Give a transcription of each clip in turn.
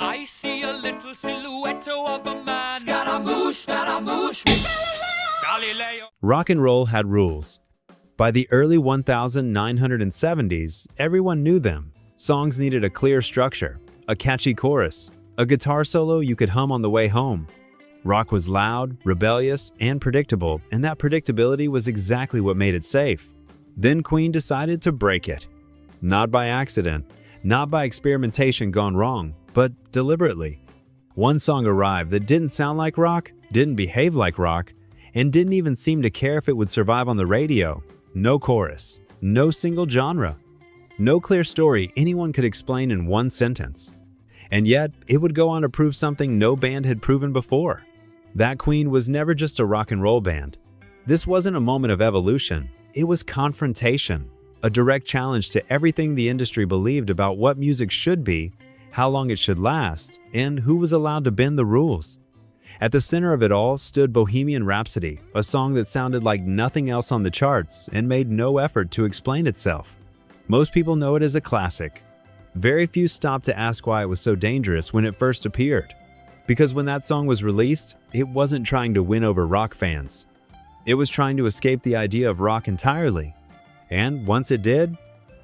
I see a little silhouette of a man. Scaramouche, Scaramouche. Galileo. Rock and roll had rules. By the early 1970s, everyone knew them. Songs needed a clear structure, a catchy chorus, a guitar solo you could hum on the way home. Rock was loud, rebellious, and predictable, and that predictability was exactly what made it safe. Then Queen decided to break it. Not by accident, not by experimentation gone wrong, but deliberately. One song arrived that didn't sound like rock, didn't behave like rock, and didn't even seem to care if it would survive on the radio. No chorus, no single genre, no clear story anyone could explain in one sentence. And yet, it would go on to prove something no band had proven before. That Queen was never just a rock and roll band. This wasn't a moment of evolution, it was confrontation, a direct challenge to everything the industry believed about what music should be, how long it should last, and who was allowed to bend the rules. At the center of it all stood Bohemian Rhapsody, a song that sounded like nothing else on the charts and made no effort to explain itself. Most people know it as a classic. Very few stopped to ask why it was so dangerous when it first appeared. Because when that song was released, it wasn't trying to win over rock fans. It was trying to escape the idea of rock entirely. And once it did,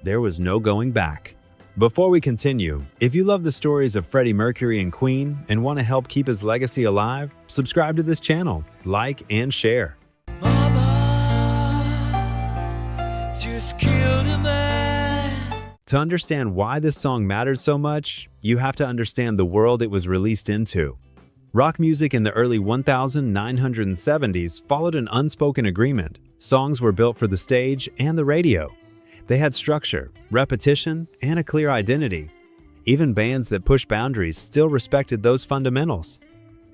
there was no going back. Before we continue, if you love the stories of Freddie Mercury and Queen and want to help keep his legacy alive, subscribe to this channel, like, and share. Mama just killed a man. To understand why this song mattered so much, you have to understand the world it was released into. Rock music in the early 1970s followed an unspoken agreement. Songs were built for the stage and the radio. They had structure, repetition, and a clear identity. Even bands that pushed boundaries still respected those fundamentals.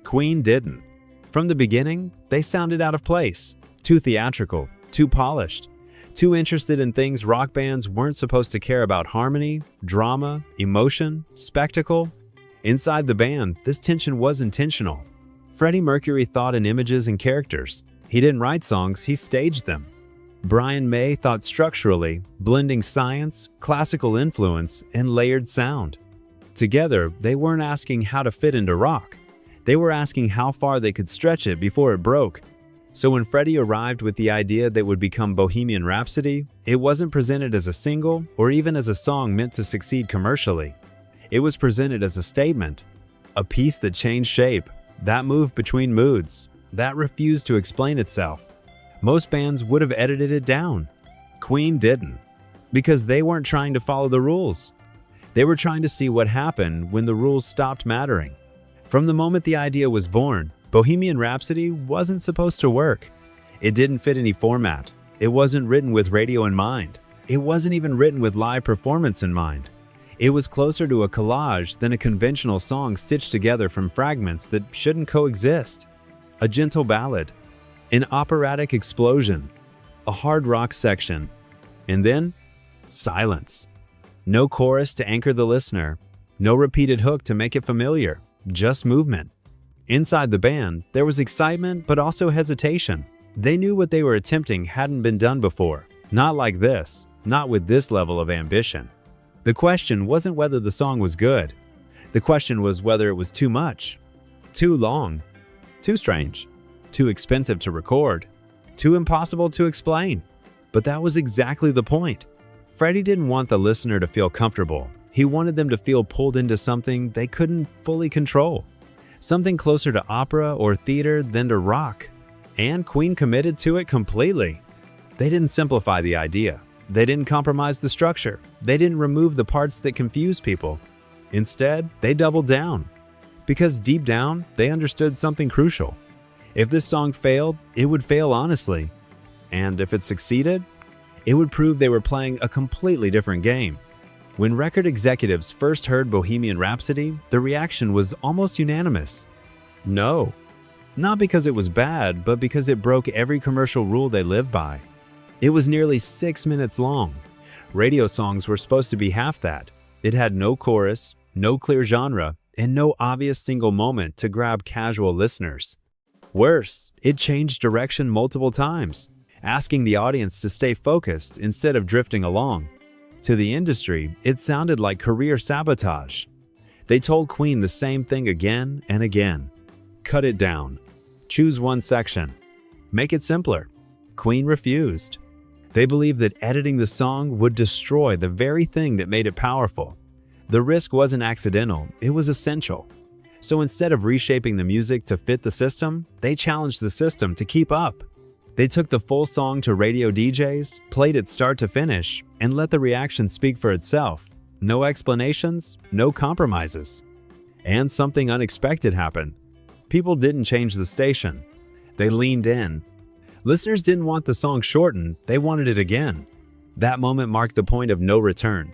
Queen didn't. From the beginning, they sounded out of place, too theatrical, too polished, too interested in things rock bands weren't supposed to care about: harmony, drama, emotion, spectacle. Inside the band, this tension was intentional. Freddie Mercury thought in images and characters. He didn't write songs, he staged them. Brian May thought structurally, blending science, classical influence, and layered sound. Together, they weren't asking how to fit into rock. They were asking how far they could stretch it before it broke. So when Freddie arrived with the idea that would become Bohemian Rhapsody, it wasn't presented as a single or even as a song meant to succeed commercially. It was presented as a statement, a piece that changed shape, that moved between moods, that refused to explain itself. Most bands would have edited it down. Queen didn't, because they weren't trying to follow the rules. They were trying to see what happened when the rules stopped mattering. From the moment the idea was born, Bohemian Rhapsody wasn't supposed to work. It didn't fit any format. It wasn't written with radio in mind. It wasn't even written with live performance in mind. It was closer to a collage than a conventional song stitched together from fragments that shouldn't coexist. A gentle ballad, an operatic explosion, a hard rock section, and then silence. No chorus to anchor the listener, no repeated hook to make it familiar, just movement. Inside the band, there was excitement but also hesitation. They knew what they were attempting hadn't been done before. Not like this, not with this level of ambition. The question wasn't whether the song was good. The question was whether it was too much, too long, too strange, too expensive to record, too impossible to explain. But that was exactly the point. Freddie didn't want the listener to feel comfortable. He wanted them to feel pulled into something they couldn't fully control. Something closer to opera or theater than to rock. And Queen committed to it completely. They didn't simplify the idea. They didn't compromise the structure. They didn't remove the parts that confused people. Instead, they doubled down. Because deep down, they understood something crucial. If this song failed, it would fail honestly. And if it succeeded, it would prove they were playing a completely different game. When record executives first heard Bohemian Rhapsody, the reaction was almost unanimous. No. Not because it was bad, but because it broke every commercial rule they lived by. It was nearly 6 minutes long. Radio songs were supposed to be half that. It had no chorus, no clear genre, and no obvious single moment to grab casual listeners. Worse, it changed direction multiple times, asking the audience to stay focused instead of drifting along. To the industry, it sounded like career sabotage. They told Queen the same thing again and again. Cut it down. Choose one section. Make it simpler. Queen refused. They believed that editing the song would destroy the very thing that made it powerful. The risk wasn't accidental, it was essential. So instead of reshaping the music to fit the system, they challenged the system to keep up. They took the full song to radio DJs, played it start to finish, and let the reaction speak for itself. No explanations, no compromises. And something unexpected happened. People didn't change the station. They leaned in. Listeners didn't want the song shortened, they wanted it again. That moment marked the point of no return.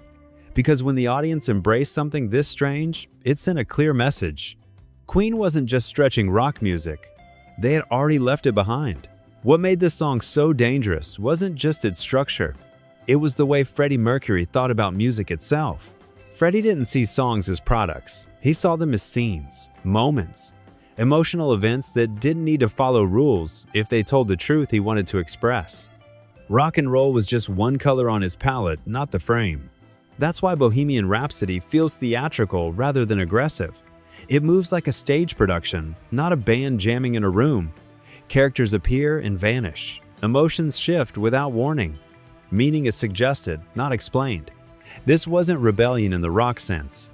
Because when the audience embraced something this strange, it sent a clear message. Queen wasn't just stretching rock music. They had already left it behind. What made this song so dangerous wasn't just its structure. It was the way Freddie Mercury thought about music itself. Freddie didn't see songs as products. He saw them as scenes, moments, emotional events that didn't need to follow rules if they told the truth he wanted to express. Rock and roll was just one color on his palette, not the frame. That's why Bohemian Rhapsody feels theatrical rather than aggressive. It moves like a stage production, not a band jamming in a room. Characters appear and vanish. Emotions shift without warning. Meaning is suggested, not explained. This wasn't rebellion in the rock sense.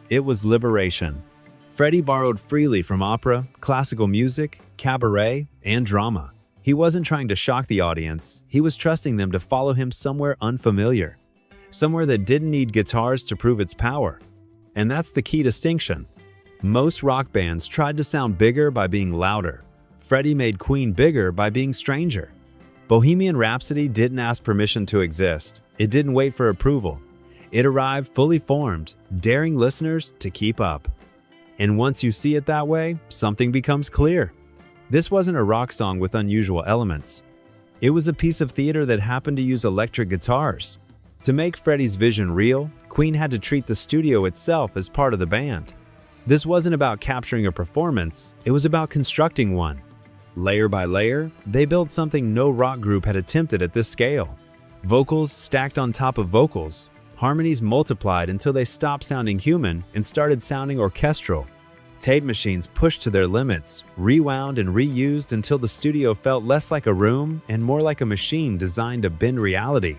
It was liberation. Freddie borrowed freely from opera, classical music, cabaret, and drama. He wasn't trying to shock the audience, he was trusting them to follow him somewhere unfamiliar. Somewhere that didn't need guitars to prove its power. And that's the key distinction. Most rock bands tried to sound bigger by being louder. Freddie made Queen bigger by being stranger. Bohemian Rhapsody didn't ask permission to exist. It didn't wait for approval. It arrived fully formed, daring listeners to keep up. And once you see it that way, something becomes clear. This wasn't a rock song with unusual elements. It was a piece of theater that happened to use electric guitars. To make Freddie's vision real, Queen had to treat the studio itself as part of the band. This wasn't about capturing a performance, it was about constructing one. Layer by layer, they built something no rock group had attempted at this scale. Vocals stacked on top of vocals, harmonies multiplied until they stopped sounding human and started sounding orchestral. Tape machines pushed to their limits, rewound and reused until the studio felt less like a room and more like a machine designed to bend reality.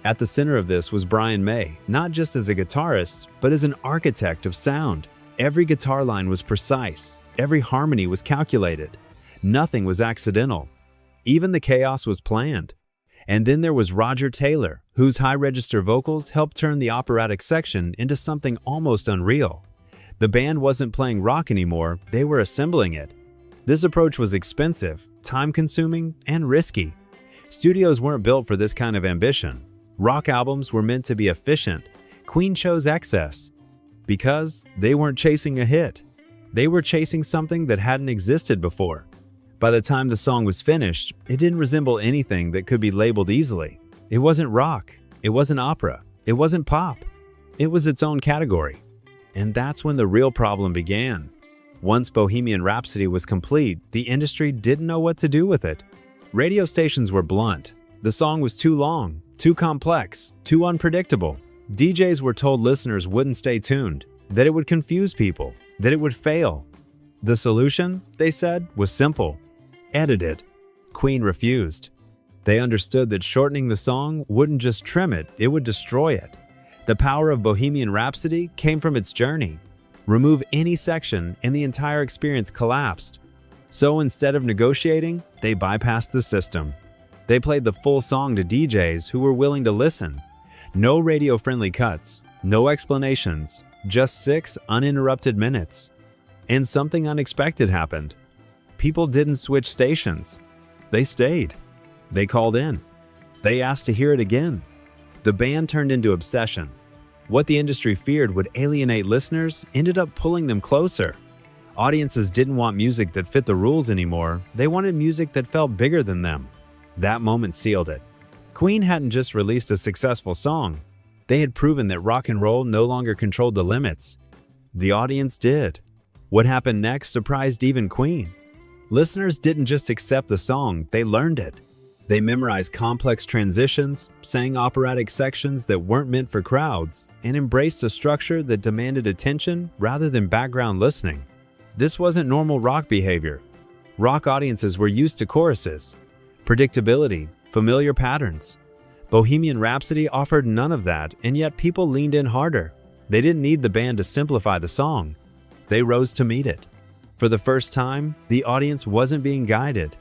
At the center of this was Brian May, not just as a guitarist, but as an architect of sound. Every guitar line was precise, every harmony was calculated. Nothing was accidental. Even the chaos was planned. And then there was Roger Taylor, whose high-register vocals helped turn the operatic section into something almost unreal. The band wasn't playing rock anymore, they were assembling it. This approach was expensive, time-consuming, and risky. Studios weren't built for this kind of ambition. Rock albums were meant to be efficient. Queen chose excess. Because they weren't chasing a hit. They were chasing something that hadn't existed before. By the time the song was finished, it didn't resemble anything that could be labeled easily. It wasn't rock, it wasn't opera, it wasn't pop. It was its own category. And that's when the real problem began. Once Bohemian Rhapsody was complete, the industry didn't know what to do with it. Radio stations were blunt. The song was too long, too complex, too unpredictable. DJs were told listeners wouldn't stay tuned, that it would confuse people, that it would fail. The solution, they said, was simple. Edit it. Queen refused. They understood that shortening the song wouldn't just trim it, it would destroy it. The power of Bohemian Rhapsody came from its journey. Remove any section and the entire experience collapsed. So instead of negotiating, they bypassed the system. They played the full song to DJs who were willing to listen. No radio-friendly cuts, no explanations, just 6 uninterrupted minutes. And something unexpected happened. People didn't switch stations. They stayed. They called in. They asked to hear it again. The band turned into obsession. What the industry feared would alienate listeners ended up pulling them closer. Audiences didn't want music that fit the rules anymore. They wanted music that felt bigger than them. That moment sealed it. Queen hadn't just released a successful song. They had proven that rock and roll no longer controlled the limits. The audience did. What happened next surprised even Queen. Listeners didn't just accept the song, they learned it. They memorized complex transitions, sang operatic sections that weren't meant for crowds, and embraced a structure that demanded attention rather than background listening. This wasn't normal rock behavior. Rock audiences were used to choruses, predictability, familiar patterns. Bohemian Rhapsody offered none of that, and yet people leaned in harder. They didn't need the band to simplify the song. They rose to meet it. For the first time, the audience wasn't being guided.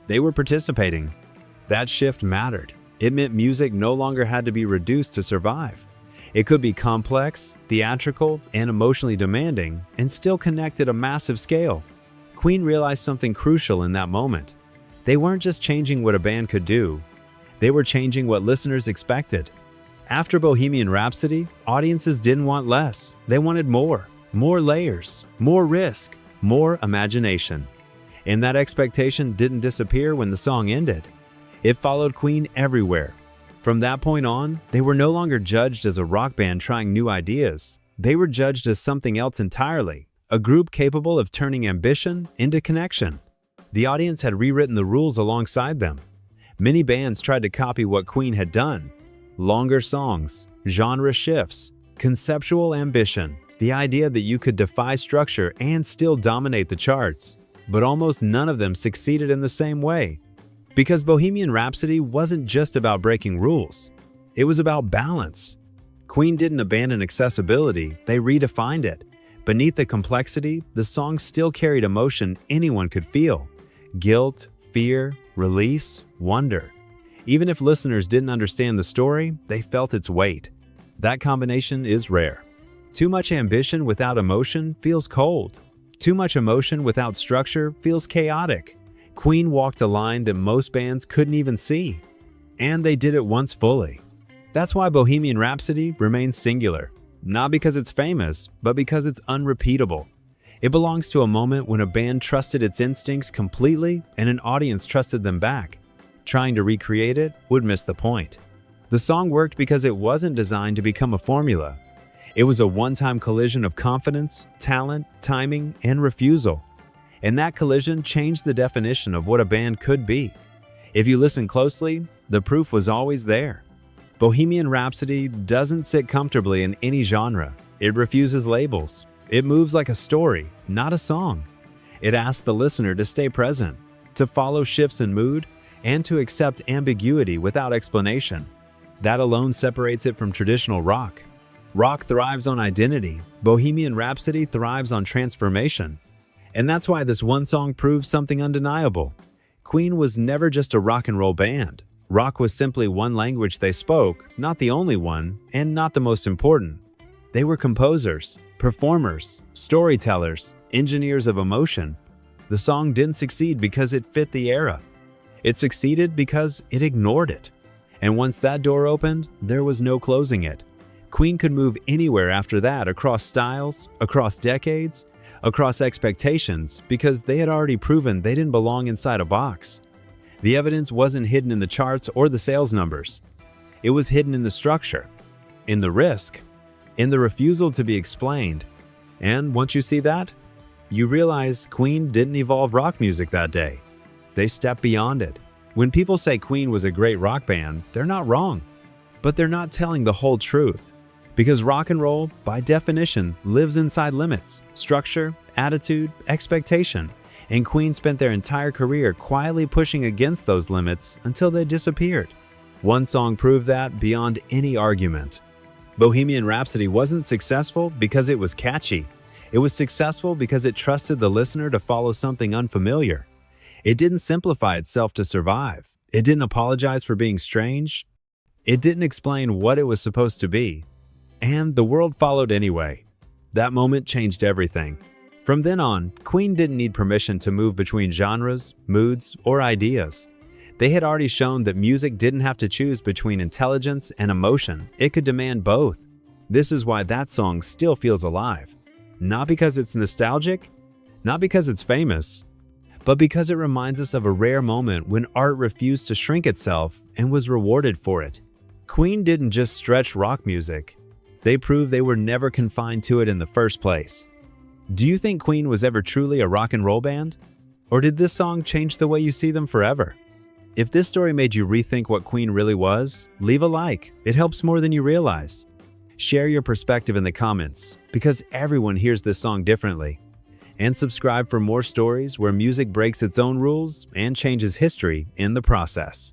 They were participating. That shift mattered. It meant music no longer had to be reduced to survive. It could be complex, theatrical, and emotionally demanding, and still connect at a massive scale. Queen realized something crucial in that moment. They weren't just changing what a band could do. They were changing what listeners expected. After Bohemian Rhapsody, audiences didn't want less. They wanted more layers, more risk, more imagination. And that expectation didn't disappear when the song ended. It followed Queen everywhere. From that point on, they were no longer judged as a rock band trying new ideas. They were judged as something else entirely, a group capable of turning ambition into connection. The audience had rewritten the rules alongside them. Many bands tried to copy what Queen had done. Longer songs, genre shifts, conceptual ambition, the idea that you could defy structure and still dominate the charts. But almost none of them succeeded in the same way. Because Bohemian Rhapsody wasn't just about breaking rules. It was about balance. Queen didn't abandon accessibility, they redefined it. Beneath the complexity, the song still carried emotion anyone could feel. Guilt, fear, release, wonder. Even if listeners didn't understand the story, they felt its weight. That combination is rare. Too much ambition without emotion feels cold. Too much emotion without structure feels chaotic. Queen walked a line that most bands couldn't even see. And they did it once fully. That's why Bohemian Rhapsody remains singular. Not because it's famous, but because it's unrepeatable. It belongs to a moment when a band trusted its instincts completely and an audience trusted them back. Trying to recreate it would miss the point. The song worked because it wasn't designed to become a formula. It was a one-time collision of confidence, talent, timing, and refusal. And that collision changed the definition of what a band could be. If you listen closely, the proof was always there. Bohemian Rhapsody doesn't sit comfortably in any genre. It refuses labels. It moves like a story, not a song. It asks the listener to stay present, to follow shifts in mood, and to accept ambiguity without explanation. That alone separates it from traditional rock. Rock thrives on identity. Bohemian Rhapsody thrives on transformation. And that's why this one song proves something undeniable. Queen was never just a rock and roll band. Rock was simply one language they spoke, not the only one, and not the most important. They were composers, performers, storytellers, engineers of emotion. The song didn't succeed because it fit the era. It succeeded because it ignored it. And once that door opened, there was no closing it. Queen could move anywhere after that, across styles, across decades, across expectations, because they had already proven they didn't belong inside a box. The evidence wasn't hidden in the charts or the sales numbers. It was hidden in the structure, in the risk, in the refusal to be explained. And once you see that, you realize Queen didn't evolve rock music that day. They stepped beyond it. When people say Queen was a great rock band, they're not wrong. But they're not telling the whole truth. Because rock and roll, by definition, lives inside limits, structure, attitude, expectation. And Queen spent their entire career quietly pushing against those limits until they disappeared. One song proved that beyond any argument. Bohemian Rhapsody wasn't successful because it was catchy. It was successful because it trusted the listener to follow something unfamiliar. It didn't simplify itself to survive. It didn't apologize for being strange. It didn't explain what it was supposed to be. And the world followed anyway. That moment changed everything. From then on, Queen didn't need permission to move between genres, moods, or ideas. They had already shown that music didn't have to choose between intelligence and emotion. It could demand both. This is why that song still feels alive. Not because it's nostalgic, not because it's famous, but because it reminds us of a rare moment when art refused to shrink itself and was rewarded for it. Queen didn't just stretch rock music. They proved they were never confined to it in the first place. Do you think Queen was ever truly a rock and roll band? Or did this song change the way you see them forever? If this story made you rethink what Queen really was, leave a like. It helps more than you realize. Share your perspective in the comments, because everyone hears this song differently. And subscribe for more stories where music breaks its own rules and changes history in the process.